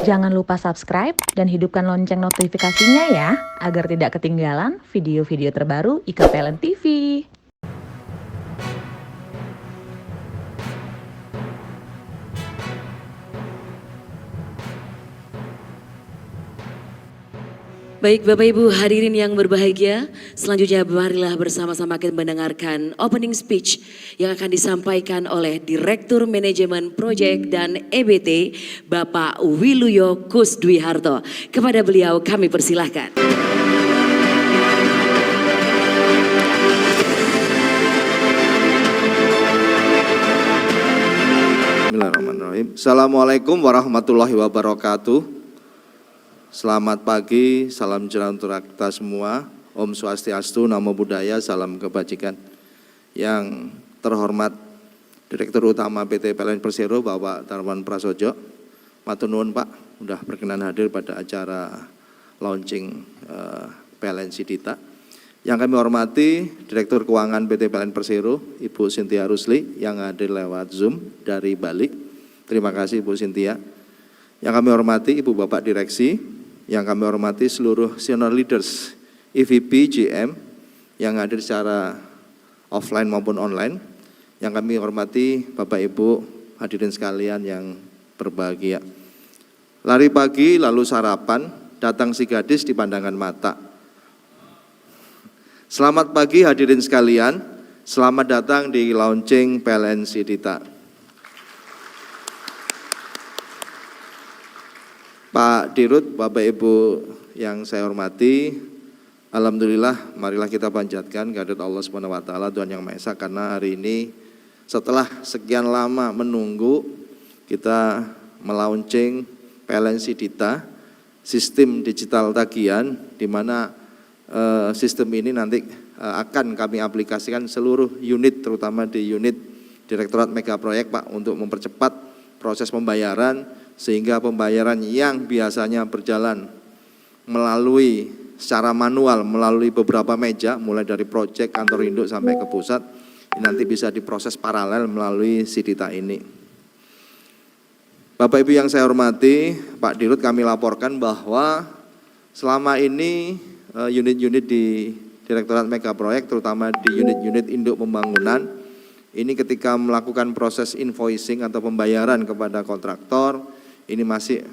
Jangan lupa subscribe dan hidupkan lonceng notifikasinya ya, agar tidak ketinggalan video-video terbaru IKPLN TV. Baik Bapak Ibu hadirin yang berbahagia, selanjutnya marilah bersama-sama kita mendengarkan opening speech yang akan disampaikan oleh Direktur Manajemen Proyek dan EBT Bapak Wiluyo Kusdwiharto. Kepada beliau kami persilahkan. Bismillahirrahmanirrahim. Assalamualaikum warahmatullahi wabarakatuh. Selamat pagi, salam sejahtera untuk kita semua. Om Swastiastu, Namo Buddhaya, salam kebajikan. Yang terhormat Direktur Utama PT PLN Persero, Bapak Darman Prasojo. Matur nuwun Pak, sudah berkenan hadir pada acara launching PLN Sidita. Yang kami hormati Direktur Keuangan PT PLN Persero, Ibu Cynthia Rusli, yang hadir lewat Zoom dari Bali. Terima kasih Ibu Cynthia. Yang kami hormati Ibu Bapak Direksi, yang kami hormati seluruh senior leaders EVP, GM yang hadir secara offline maupun online. Yang kami hormati Bapak Ibu hadirin sekalian yang berbahagia. Lari pagi lalu sarapan, datang si gadis di pandangan mata. Selamat pagi hadirin sekalian, selamat datang di launching PLN Sidita. Pak Dirut, Bapak Ibu yang saya hormati, alhamdulillah marilah kita panjatkan kehadirat Allah Subhanahu wa taala Tuhan Yang Maha Esa, karena hari ini setelah sekian lama menunggu kita melaunching PLN Sidita, sistem digital tagihan, di mana sistem ini nanti akan kami aplikasikan seluruh unit, terutama di unit Direktorat Mega Proyek Pak, untuk mempercepat proses pembayaran, sehingga pembayaran yang biasanya berjalan melalui secara manual, melalui beberapa meja, mulai dari proyek, kantor induk sampai ke pusat, nanti bisa diproses paralel melalui Sidita ini. Bapak Ibu yang saya hormati, Pak Dirut, kami laporkan bahwa selama ini unit-unit di Direktorat Mega Proyek, terutama di unit-unit induk pembangunan, ini ketika melakukan proses invoicing atau pembayaran kepada kontraktor, ini masih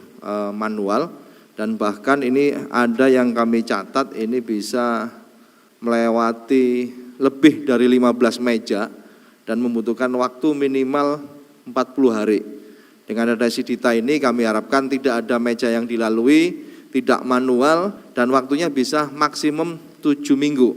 manual, dan bahkan ini ada yang kami catat ini bisa melewati lebih dari 15 meja dan membutuhkan waktu minimal 40 hari. Dengan ada Sidita ini kami harapkan tidak ada meja yang dilalui, tidak manual, dan waktunya bisa maksimum 7 minggu.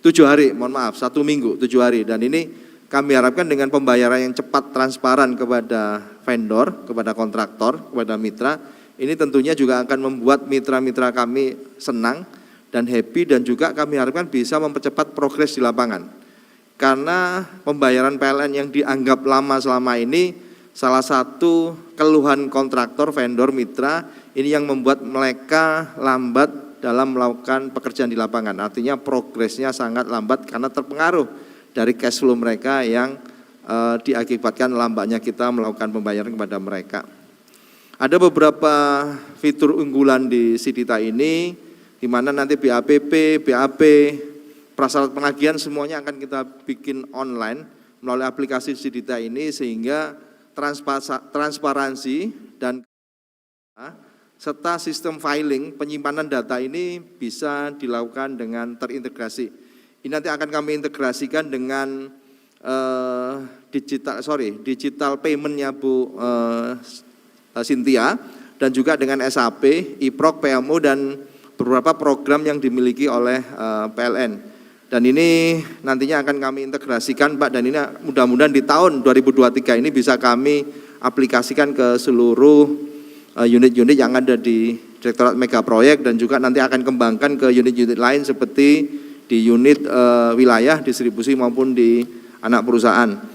7 hari, mohon maaf, 1 minggu, 7 hari. Dan ini kami harapkan dengan pembayaran yang cepat, transparan kepada vendor, kepada kontraktor, kepada mitra, ini tentunya juga akan membuat mitra-mitra kami senang dan happy, dan juga kami harapkan bisa mempercepat progres di lapangan. Karena pembayaran PLN yang dianggap lama selama ini, salah satu keluhan kontraktor, vendor, mitra, ini yang membuat mereka lambat dalam melakukan pekerjaan di lapangan. Artinya progresnya sangat lambat karena terpengaruh dari cash flow mereka yang diakibatkan lambatnya kita melakukan pembayaran kepada mereka. Ada beberapa fitur unggulan di Sidita ini, di mana nanti BAPP, BAP, prasyarat penagihan semuanya akan kita bikin online melalui aplikasi Sidita ini, sehingga transparansi dan serta sistem filing penyimpanan data ini bisa dilakukan dengan terintegrasi. Ini nanti akan kami integrasikan dengan digital payment-nya Bu Cynthia, dan juga dengan SAP, IPROK, PMO, dan beberapa program yang dimiliki oleh PLN. Dan ini nantinya akan kami integrasikan Pak, dan ini mudah-mudahan di tahun 2023 ini bisa kami aplikasikan ke seluruh unit-unit yang ada di Direktorat Mega Proyek, dan juga nanti akan kembangkan ke unit-unit lain seperti di unit wilayah, distribusi maupun di anak perusahaan.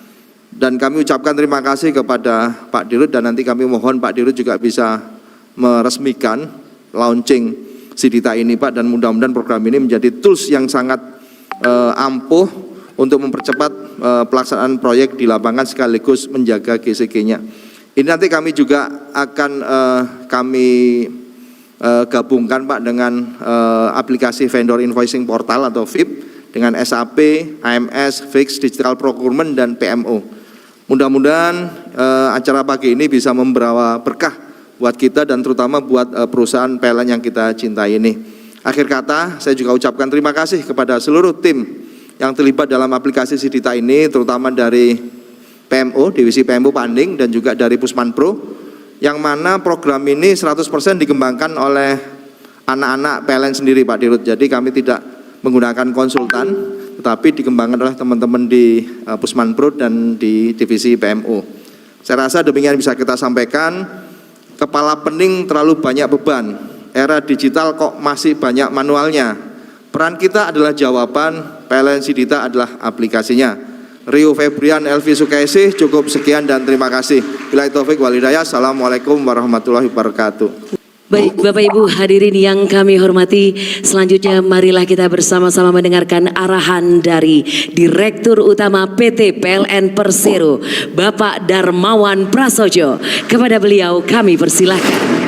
Dan kami ucapkan terima kasih kepada Pak Dirut, dan nanti kami mohon Pak Dirut juga bisa meresmikan launching Sidita ini Pak, dan mudah-mudahan program ini menjadi tools yang sangat ampuh untuk mempercepat pelaksanaan proyek di lapangan sekaligus menjaga GCG-nya. Ini nanti kami juga akan gabungkan Pak dengan aplikasi vendor invoicing portal atau VIP dengan SAP, AMS, Fix, Digital Procurement, dan PMO. Mudah-mudahan acara pagi ini bisa membawa berkah buat kita dan terutama buat perusahaan PLN yang kita cintai ini. Akhir kata, saya juga ucapkan terima kasih kepada seluruh tim yang terlibat dalam aplikasi Sidita ini, terutama dari PMO, Divisi PMO Pak Anding, dan juga dari Pusman Pro, yang mana program ini 100% dikembangkan oleh anak-anak PLN sendiri Pak Dirut. Jadi kami tidak menggunakan konsultan, tetapi dikembangkan oleh teman-teman di Pusman Pro dan di Divisi PMO. Saya rasa demikian bisa kita sampaikan. Kepala pening terlalu banyak beban. Era digital kok masih banyak manualnya. Peran kita adalah jawaban, PLN Sidita adalah aplikasinya. Rio Febrian, Elvi Sukaisi, cukup sekian dan terima kasih. Billahi taufik wal hidayah. Assalamualaikum warahmatullahi wabarakatuh. Baik Bapak Ibu hadirin yang kami hormati, selanjutnya marilah kita bersama-sama mendengarkan arahan dari Direktur Utama PT PLN Persero, Bapak Darmawan Prasojo. Kepada beliau kami persilahkan.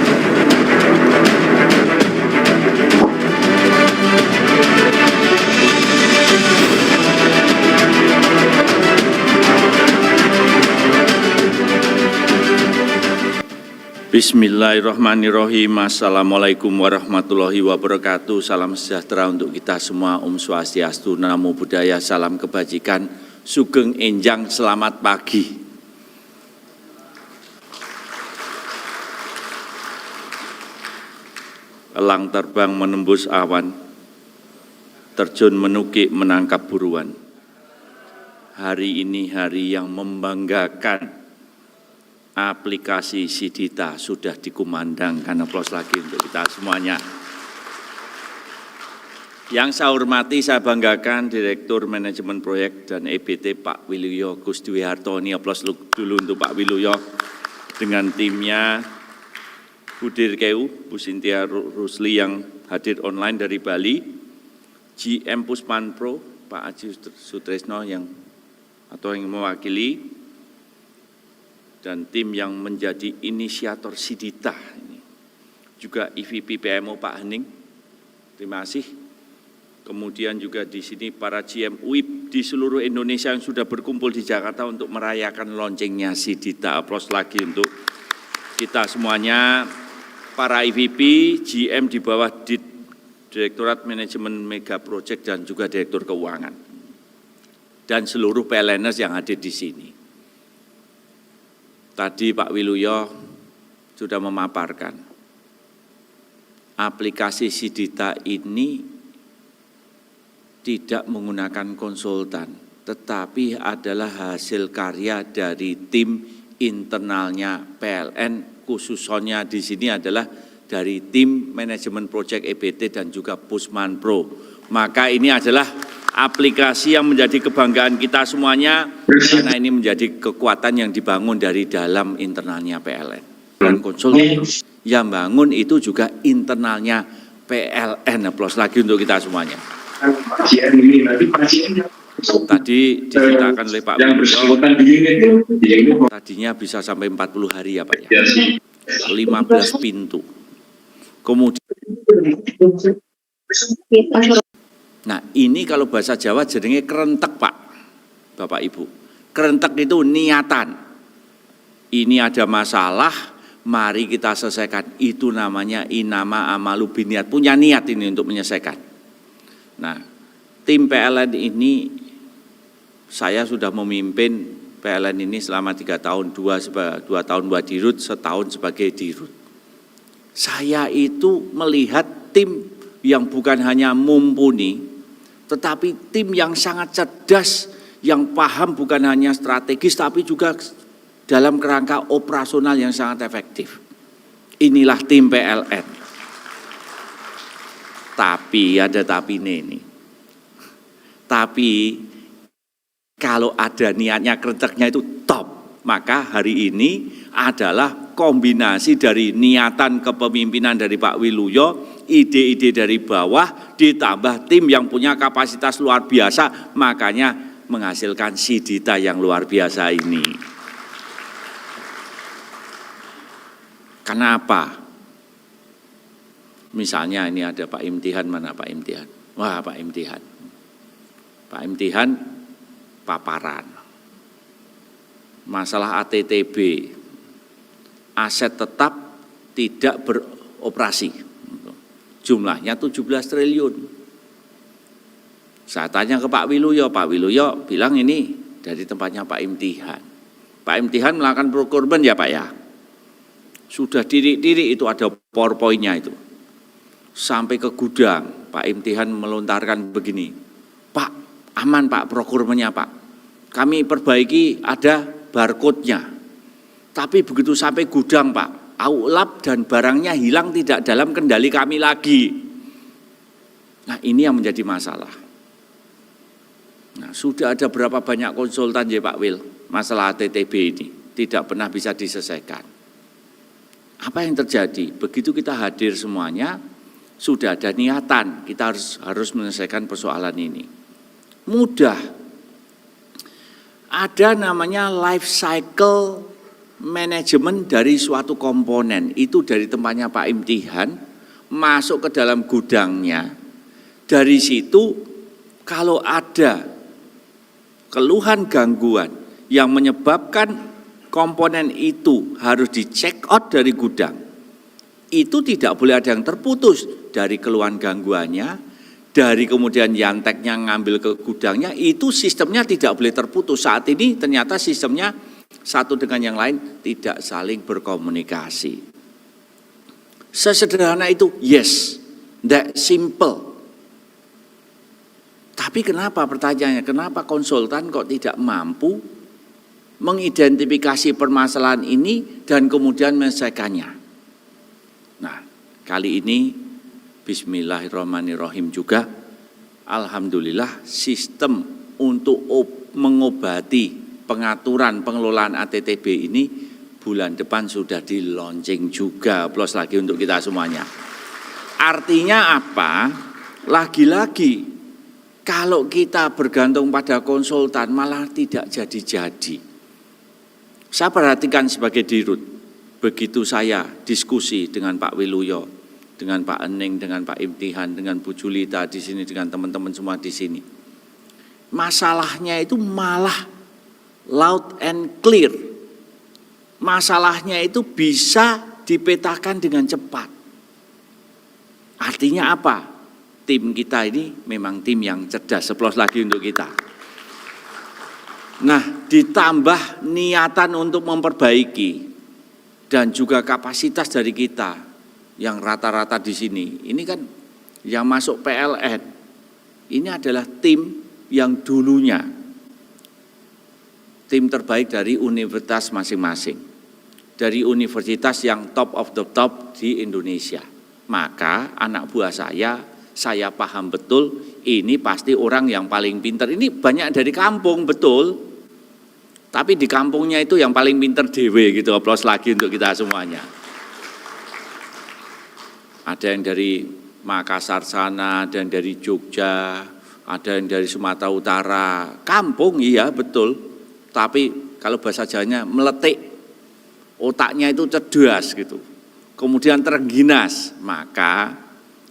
Bismillahirrahmanirrahim. Assalamualaikum warahmatullahi wabarakatuh. Salam sejahtera untuk kita semua. Om Swastiastu, Namo Buddhaya, salam kebajikan. Sugeng Enjang, selamat pagi. Elang terbang menembus awan, terjun menukik menangkap buruan. Hari ini hari yang membanggakan. Aplikasi Sidita sudah dikumandangkan. Aplaus lagi untuk kita semuanya. Yang saya hormati, saya banggakan Direktur Manajemen Proyek dan EBT Pak Wiluyo Kusdiwiharto. Ini aplaus dulu untuk Pak Wiluyo dengan timnya, Bu Dirkeu, Bu Sintia Rusli yang hadir online dari Bali, GM Pusman Pro, Pak Aji Sutresno yang mewakili, dan tim yang menjadi inisiator Sidita ini. Juga EVP PMO Pak Hening, terima kasih. Kemudian juga di sini para GM UIP di seluruh Indonesia yang sudah berkumpul di Jakarta untuk merayakan launchingnya Sidita. Aplaus lagi untuk kita semuanya. Para EVP, GM di bawah Direktorat Manajemen Mega Project dan juga Direktur Keuangan. Dan seluruh PLNers yang hadir di sini. Tadi Pak Wiluyo sudah memaparkan, aplikasi Sidita ini tidak menggunakan konsultan, tetapi adalah hasil karya dari tim internalnya PLN, khususnya di sini adalah dari tim manajemen proyek EBT dan juga Pusman Pro. Maka ini adalah aplikasi yang menjadi kebanggaan kita semuanya, karena ini menjadi kekuatan yang dibangun dari dalam internalnya PLN. Dan konsultan yang bangun itu juga internalnya PLN. Aplaus lagi untuk kita semuanya. Tadi diceritakan oleh Pak Wiluyo, tadinya bisa sampai 40 hari ya Pak ya, 15 pintu. Kemudian, nah ini kalau bahasa Jawa jadinya kerentek Pak, Bapak Ibu. Kerentek itu niatan. Ini ada masalah, mari kita selesaikan. Itu namanya inama amalu biniat. Punya niat ini untuk menyelesaikan. Nah, tim PLN ini, saya sudah memimpin PLN ini selama 3 tahun, 2 tahun buat dirut, setahun sebagai dirut. Saya itu melihat tim yang bukan hanya mumpuni, tetapi tim yang sangat cerdas, yang paham bukan hanya strategis, tapi juga dalam kerangka operasional yang sangat efektif. Inilah tim PLN. Tapi, ada tapi ini. Tapi, kalau ada niatnya kerenteknya itu top, maka hari ini adalah kombinasi dari niatan kepemimpinan dari Pak Wiluyo, ide-ide dari bawah, ditambah tim yang punya kapasitas luar biasa, makanya menghasilkan Sidita yang luar biasa ini. Karena apa? Misalnya ini ada Pak Imtihan, mana Pak Imtihan? Wah, Pak Imtihan. Pak Imtihan paparan. Masalah ATTB, aset tetap tidak beroperasi. Jumlahnya 17 triliun. Saya tanya ke Pak Wiluyo bilang ini dari tempatnya Pak Imtihan. Pak Imtihan melakukan procurement ya Pak ya. Sudah diri itu ada PowerPoint-nya itu. Sampai ke gudang, Pak Imtihan melontarkan begini, Pak, aman Pak procurement-nya Pak. Kami perbaiki ada barcode-nya. Tapi begitu sampai gudang Pak, aulap dan barangnya hilang tidak dalam kendali kami lagi. Nah ini yang menjadi masalah. Nah sudah ada berapa banyak konsultan ya Pak Wil, masalah ATTB ini tidak pernah bisa diselesaikan. Apa yang terjadi? Begitu kita hadir semuanya, sudah ada niatan, kita harus menyelesaikan persoalan ini. Mudah. Ada namanya life cycle management dari suatu komponen. Itu dari tempatnya Pak Imtihan, masuk ke dalam gudangnya. Dari situ kalau ada keluhan gangguan yang menyebabkan komponen itu harus di check out dari gudang, itu tidak boleh ada yang terputus dari keluhan gangguannya, dari kemudian yanteknya ngambil ke gudangnya, itu sistemnya tidak boleh terputus. Saat ini ternyata sistemnya satu dengan yang lain tidak saling berkomunikasi. Sesederhana itu, yes, that simple. Tapi kenapa pertanyaannya, kenapa konsultan kok tidak mampu mengidentifikasi permasalahan ini dan kemudian menyelesaikannya? Nah, kali ini bismillahirrahmanirrahim juga, alhamdulillah sistem untuk mengobati pengaturan pengelolaan ATTB ini bulan depan sudah di launching juga. Plus lagi untuk kita semuanya. Artinya apa? Lagi-lagi kalau kita bergantung pada konsultan malah tidak jadi-jadi. Saya perhatikan sebagai dirut, begitu saya diskusi dengan Pak Wiluyo, dengan Pak Ening, dengan Pak Imtihan, dengan Bu Julita di sini, dengan teman-teman semua di sini. Masalahnya itu malah loud and clear. Masalahnya itu bisa dipetakan dengan cepat. Artinya apa? Tim kita ini memang tim yang cerdas, seplos lagi untuk kita. Nah, ditambah niatan untuk memperbaiki dan juga kapasitas dari kita yang rata-rata di sini. Ini kan yang masuk PLN. Ini adalah tim yang dulunya tim terbaik dari universitas masing-masing. Dari universitas yang top of the top di Indonesia. Maka anak buah saya paham betul ini pasti orang yang paling pintar. Ini banyak dari kampung, betul. Tapi di kampungnya itu yang paling pintar dewe gitu, aplaus lagi untuk kita semuanya. Ada yang dari Makassar sana, ada yang dari Jogja, ada yang dari Sumatera Utara. Kampung iya betul, tapi kalau bahasa Jawanya meletik, otaknya itu cerdas gitu. Kemudian terengginas, maka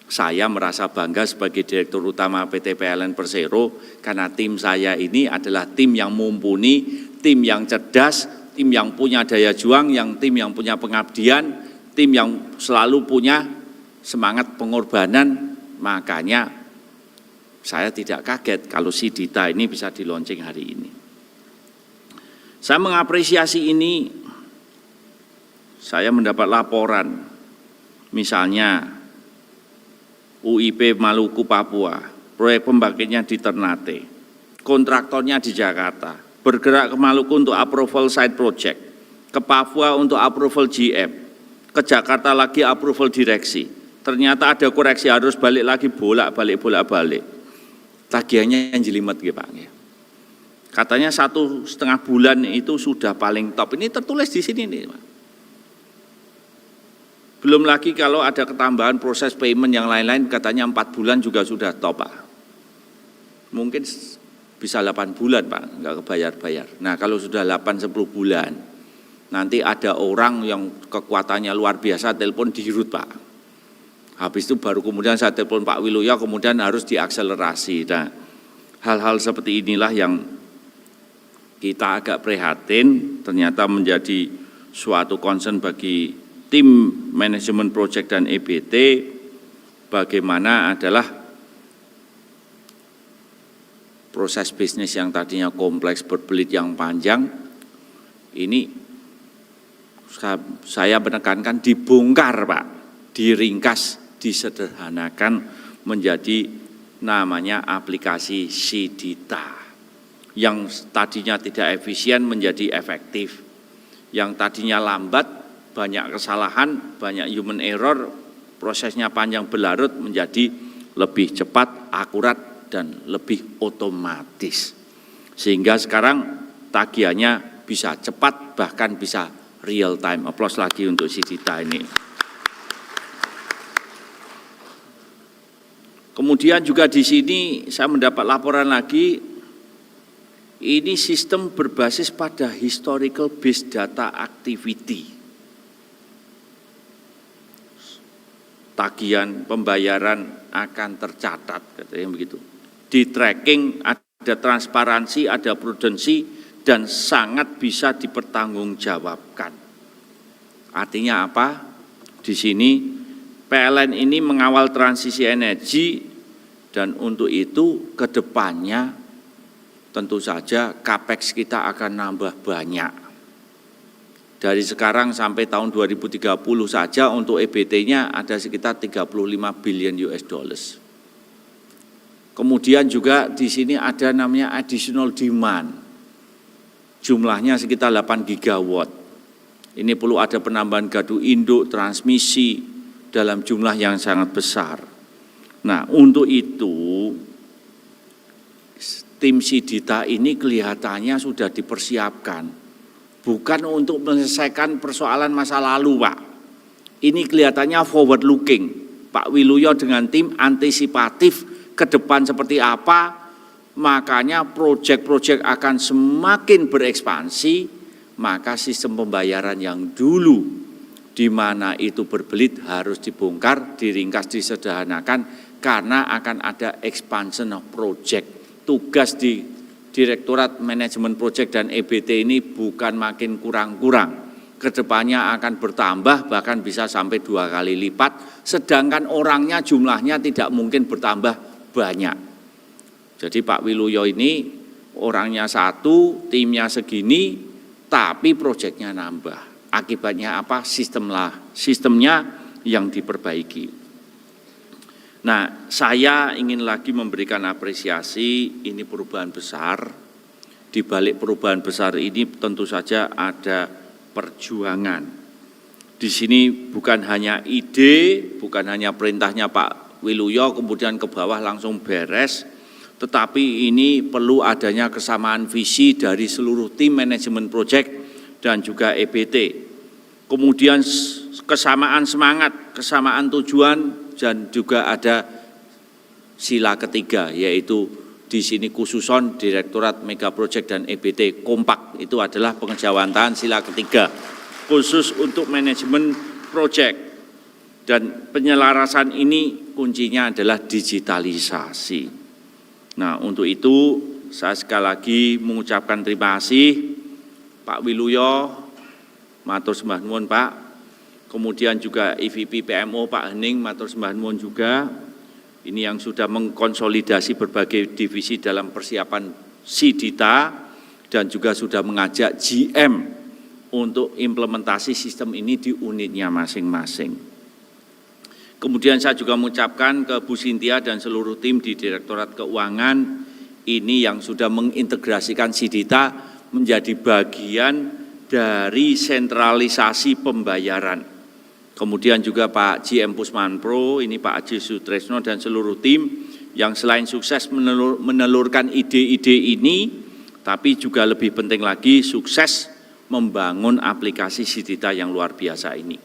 saya merasa bangga sebagai Direktur Utama PT PLN Persero karena tim saya ini adalah tim yang mumpuni, tim yang cerdas, tim yang punya daya juang, tim yang punya pengabdian, tim yang selalu punya semangat pengorbanan. Makanya saya tidak kaget kalau si Dita ini bisa di launching hari ini. Saya mengapresiasi ini, saya mendapat laporan, misalnya UIP Maluku Papua, proyek pembangkitnya di Ternate, kontraktornya di Jakarta, bergerak ke Maluku untuk approval site project, ke Papua untuk approval GM, ke Jakarta lagi approval direksi. Ternyata ada koreksi harus balik lagi bolak-balik. Tagihannya yang jelimet gitu Pak. Katanya 1,5 bulan itu sudah paling top. Ini tertulis di sini nih Pak. Belum lagi kalau ada ketambahan proses payment yang lain-lain katanya 4 bulan juga sudah top Pak. Mungkin bisa 8 bulan Pak, enggak kebayar-bayar. Nah kalau sudah 8-10 bulan, Nanti ada orang yang kekuatannya luar biasa, telepon dirut Pak. Habis itu baru kemudian saya telepon Pak Wiluyo, kemudian harus diakselerasi. Nah, hal-hal seperti inilah yang kita agak prihatin, ternyata menjadi suatu concern bagi tim manajemen proyek dan EBT, bagaimana adalah proses bisnis yang tadinya kompleks berbelit yang panjang, ini saya menekankan dibongkar Pak, diringkas, disederhanakan menjadi namanya aplikasi Sidita. Yang tadinya tidak efisien menjadi efektif. Yang tadinya lambat, banyak kesalahan, banyak human error, prosesnya panjang berlarut menjadi lebih cepat, akurat, dan lebih otomatis. Sehingga sekarang tagihannya bisa cepat, bahkan bisa real time. Aplaus lagi untuk Sidita ini. Kemudian juga di sini saya mendapat laporan lagi, ini sistem berbasis pada historical based data activity. Tagihan pembayaran akan tercatat, katanya begitu. Di tracking ada transparansi, ada prudensi, dan sangat bisa dipertanggungjawabkan. Artinya apa? Di sini PLN ini mengawal transisi energi, dan untuk itu ke depannya tentu saja capex kita akan nambah banyak. Dari sekarang sampai tahun 2030 saja untuk EBT-nya ada sekitar 35 billion US dollars. Kemudian juga di sini ada namanya additional demand. Jumlahnya sekitar 8 gigawatt. Ini perlu ada penambahan gardu induk, transmisi dalam jumlah yang sangat besar. Nah, untuk itu tim Sidita ini kelihatannya sudah dipersiapkan. Bukan untuk menyelesaikan persoalan masa lalu, Pak. Ini kelihatannya forward looking. Pak Wiluyo dengan tim antisipatif ke depan seperti apa, makanya proyek-proyek akan semakin berekspansi, maka sistem pembayaran yang dulu di mana itu berbelit harus dibongkar, diringkas, disederhanakan, karena akan ada expansion of project. Tugas di Direktorat Manajemen Proyek dan EBT ini bukan makin kurang-kurang, kedepannya akan bertambah, bahkan bisa sampai 2 kali lipat, sedangkan orangnya jumlahnya tidak mungkin bertambah banyak. Jadi Pak Wiluyo ini orangnya satu, timnya segini, tapi proyeknya nambah. Akibatnya apa? Sistemnya yang diperbaiki. Nah, saya ingin lagi memberikan apresiasi, ini perubahan besar. Di balik perubahan besar ini tentu saja ada perjuangan. Di sini bukan hanya ide, bukan hanya perintahnya Pak Wiluyo kemudian ke bawah langsung beres, tetapi ini perlu adanya kesamaan visi dari seluruh tim manajemen proyek dan juga EBT. Kemudian kesamaan semangat, kesamaan tujuan, dan juga ada sila ketiga, yaitu di sini khususon Direktorat Mega Project dan EBT kompak. Itu adalah pengejawantahan sila ketiga, khusus untuk manajemen proyek. Dan penyelarasan ini kuncinya adalah digitalisasi. Nah, untuk itu saya sekali lagi mengucapkan terima kasih Pak Wiluyo, matur sembah nuwun Pak. Kemudian juga EVP PMO Pak Hening, matur sembah nuwun juga. Ini yang sudah mengkonsolidasi berbagai divisi dalam persiapan Sidita dan juga sudah mengajak GM untuk implementasi sistem ini di unitnya masing-masing. Kemudian saya juga mengucapkan ke Bu Sintia dan seluruh tim di Direktorat Keuangan ini yang sudah mengintegrasikan Sidita menjadi bagian dari sentralisasi pembayaran. Kemudian juga Pak GM Pusmanpro, ini Pak Aji Sutresno dan seluruh tim yang selain sukses menelurkan ide-ide ini, tapi juga lebih penting lagi sukses membangun aplikasi Sidita yang luar biasa ini.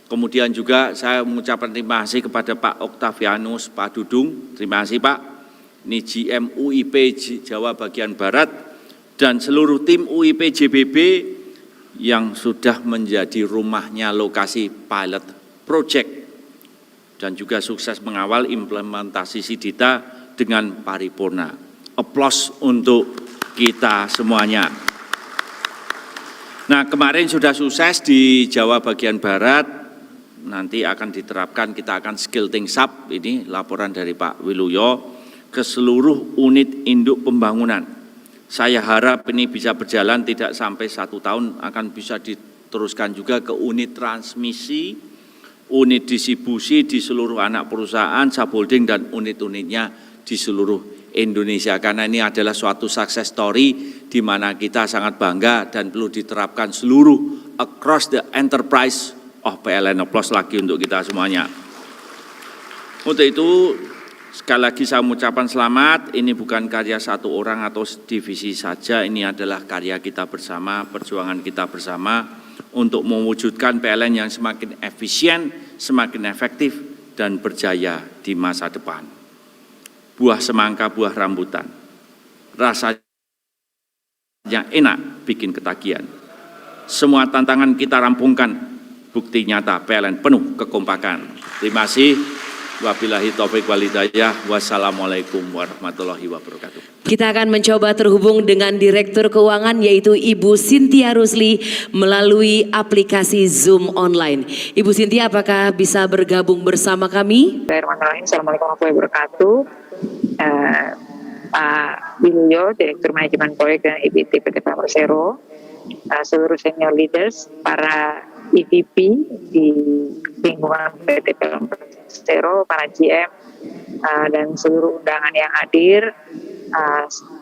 Kemudian juga saya mengucapkan terima kasih kepada Pak Oktavianus Pak Dudung, terima kasih Pak. Ini GM UIP Jawa bagian Barat dan seluruh tim UIP JBB yang sudah menjadi rumahnya lokasi pilot project dan juga sukses mengawal implementasi Sidita dengan paripurna. Aplaus untuk kita semuanya. Nah, kemarin sudah sukses di Jawa bagian Barat, nanti akan diterapkan, kita akan skilling up, ini laporan dari Pak Wiluyo, ke seluruh unit induk pembangunan. Saya harap ini bisa berjalan tidak sampai 1 tahun, akan bisa diteruskan juga ke unit transmisi, unit distribusi di seluruh anak perusahaan, subholding dan unit-unitnya di seluruh Indonesia. Karena ini adalah suatu success story di mana kita sangat bangga dan perlu diterapkan seluruh across the enterprise of PLN. Aplaus lagi untuk kita semuanya. Untuk itu, sekali lagi saya mengucapkan selamat, ini bukan karya satu orang atau divisi saja, ini adalah karya kita bersama, perjuangan kita bersama untuk mewujudkan PLN yang semakin efisien, semakin efektif, dan berjaya di masa depan. Buah semangka, buah rambutan, rasanya enak, bikin ketagihan. Semua tantangan kita rampungkan, bukti nyata PLN penuh kekompakan. Terima kasih. Wabillahi taufiq wal hidayah. Wassalamualaikum warahmatullahi wabarakatuh. Kita akan mencoba terhubung dengan Direktur Keuangan yaitu Ibu Cynthia Rusli melalui aplikasi Zoom online. Ibu Cynthia, apakah bisa bergabung bersama kami? Bismillahirrahmanirrahim. Assalamualaikum warahmatullahi wabarakatuh. Pak Wiluyo, Direktur Manajemen Proyek dan EBT PT Pam Persero, seluruh senior leaders, para EVP di lingkungan PT Pam Persero, para GM, dan seluruh undangan yang hadir.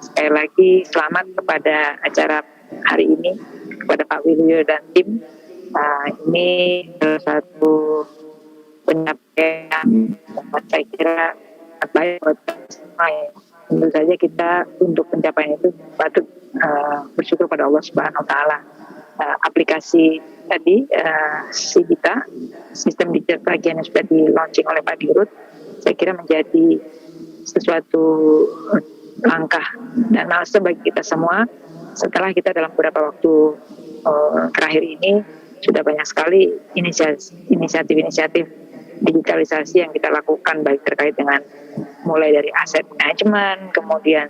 Sekali lagi selamat kepada acara hari ini, kepada Pak Wiluyo dan tim. Ini salah satu pencapaian saya kira baik buat semua ya. Tentu saja kita untuk pencapaian itu patut bersyukur pada Allah Subhanahu Wa Taala. Aplikasi tadi Sidita, sistem digital tagihan yang sudah di launching oleh Pak Dirut, saya kira menjadi sesuatu langkah dan milestone bagi kita semua. Setelah kita dalam beberapa waktu terakhir ini sudah banyak sekali inisiatif-inisiatif digitalisasi yang kita lakukan, baik terkait dengan mulai dari aset manajemen, kemudian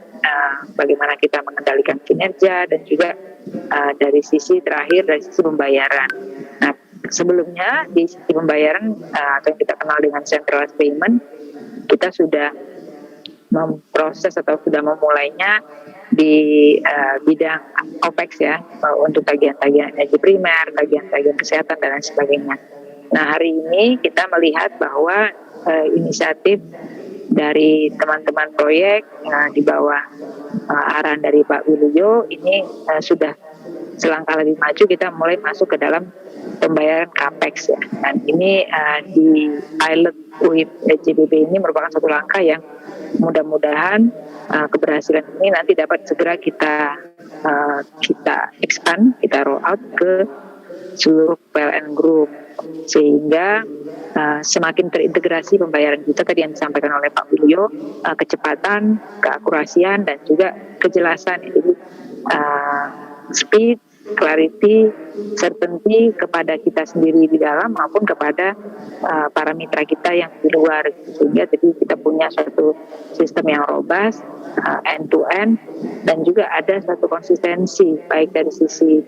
bagaimana kita mengendalikan kinerja, dan juga dari sisi terakhir, dari sisi pembayaran. Nah, sebelumnya di sisi pembayaran atau yang kita kenal dengan centralized payment, kita sudah memproses atau sudah memulainya di bidang OPEX ya, untuk tagihan-tagihan energi primer, tagihan-tagihan kesehatan dan lain sebagainya. Nah, hari ini kita melihat bahwa inisiatif dari teman-teman proyek di bawah arahan dari Pak Wiluyo ini sudah selangkah lebih maju, kita mulai masuk ke dalam pembayaran CAPEX ya. Dan ini di pilot with JBP ini merupakan satu langkah yang mudah-mudahan keberhasilan ini nanti dapat segera kita expand, kita roll out ke seluruh PLN Group, sehingga semakin terintegrasi pembayaran kita tadi yang disampaikan oleh Pak Wiluyo, kecepatan, keakurasian, dan juga kejelasan. Jadi speed, clarity, certainty kepada kita sendiri di dalam maupun kepada para mitra kita yang di luar, sehingga jadi kita punya suatu sistem yang robust, end to end, dan juga ada satu konsistensi baik dari sisi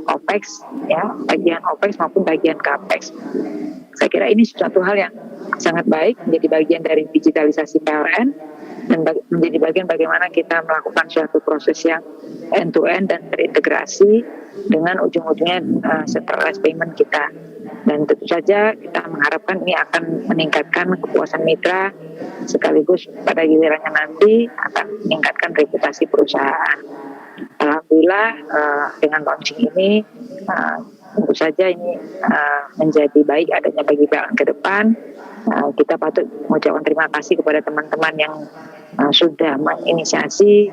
OPEX ya, tagihan OPEX maupun tagihan CAPEX. Saya kira ini suatu hal yang sangat baik, menjadi bagian dari digitalisasi PLN dan menjadi bagian bagaimana kita melakukan suatu proses yang end to end dan terintegrasi dengan ujung-ujungnya centralized payment kita. Dan tentu saja kita mengharapkan ini akan meningkatkan kepuasan mitra, sekaligus pada gilirannya nanti akan meningkatkan reputasi perusahaan. Alhamdulillah dengan launching ini tentu saja ini menjadi baik adanya bagi PLN ke depan. Kita patut mengucapkan terima kasih kepada teman-teman yang sudah menginisiasi,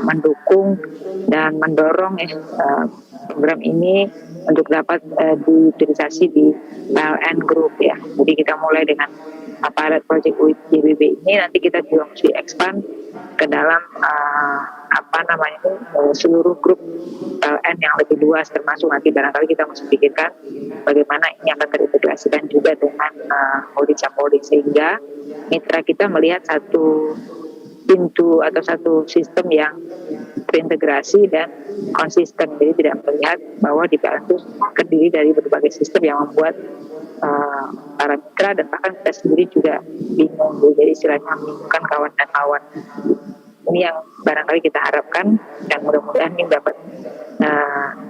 mendukung dan mendorong program ini untuk dapat diutilisasi di PLN Group ya. Jadi kita mulai dengan pilot project JBB ini, nanti kita juga mesti expand ke dalam seluruh grup PLN yang lebih luas, termasuk nanti barangkali kita mesti pikirkan bagaimana ini akan terintegrasikan juga dengan holding sehingga mitra kita melihat satu pintu atau satu sistem yang terintegrasi dan konsisten. Jadi tidak melihat bahwa di PLN itu terdiri dari berbagai sistem yang membuat para mitra dan bahkan kita sendiri juga bingung. Jadi istilahnya membingungkan kawan dan lawan. Ini yang barangkali kita harapkan dan mudah-mudahan ini dapat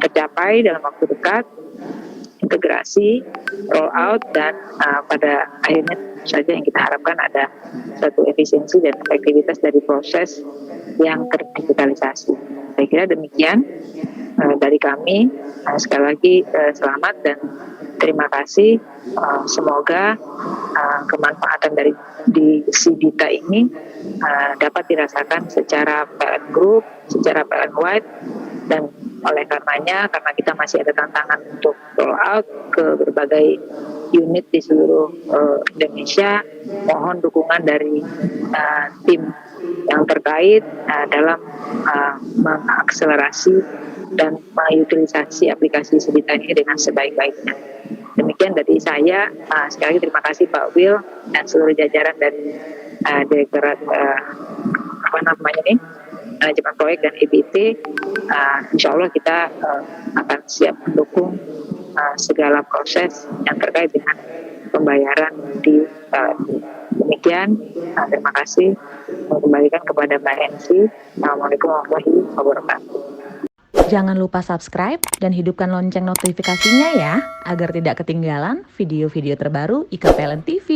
tercapai dalam waktu dekat, integrasi, roll out, dan pada akhirnya saja yang kita harapkan ada satu efisiensi dan efektivitas dari proses yang terdigitalisasi. Saya kira demikian dari kami. Sekali lagi selamat dan terima kasih. Semoga kemanfaatan dari di Sidita ini dapat dirasakan secara PLN Group, secara PLN Wide, dan oleh karenanya karena kita masih ada tantangan untuk roll out ke berbagai unit di seluruh Indonesia, mohon dukungan dari tim yang terkait dalam mengakselerasi dan mengutilisasi aplikasi Sidita ini dengan sebaik-baiknya. Demikian dari saya. Sekali lagi terima kasih Pak Will dan seluruh jajaran dari Direktorat Manajemen Proyek dan EBT. Insya Allah kita akan siap mendukung segala proses yang terkait dengan pembayaran di demikian. Terima kasih. Kembalikan kepada Mbak Ensi. Assalamualaikum warahmatullahi wabarakatuh. Jangan lupa subscribe dan hidupkan lonceng notifikasinya ya, agar tidak ketinggalan video-video terbaru IKPLN TV.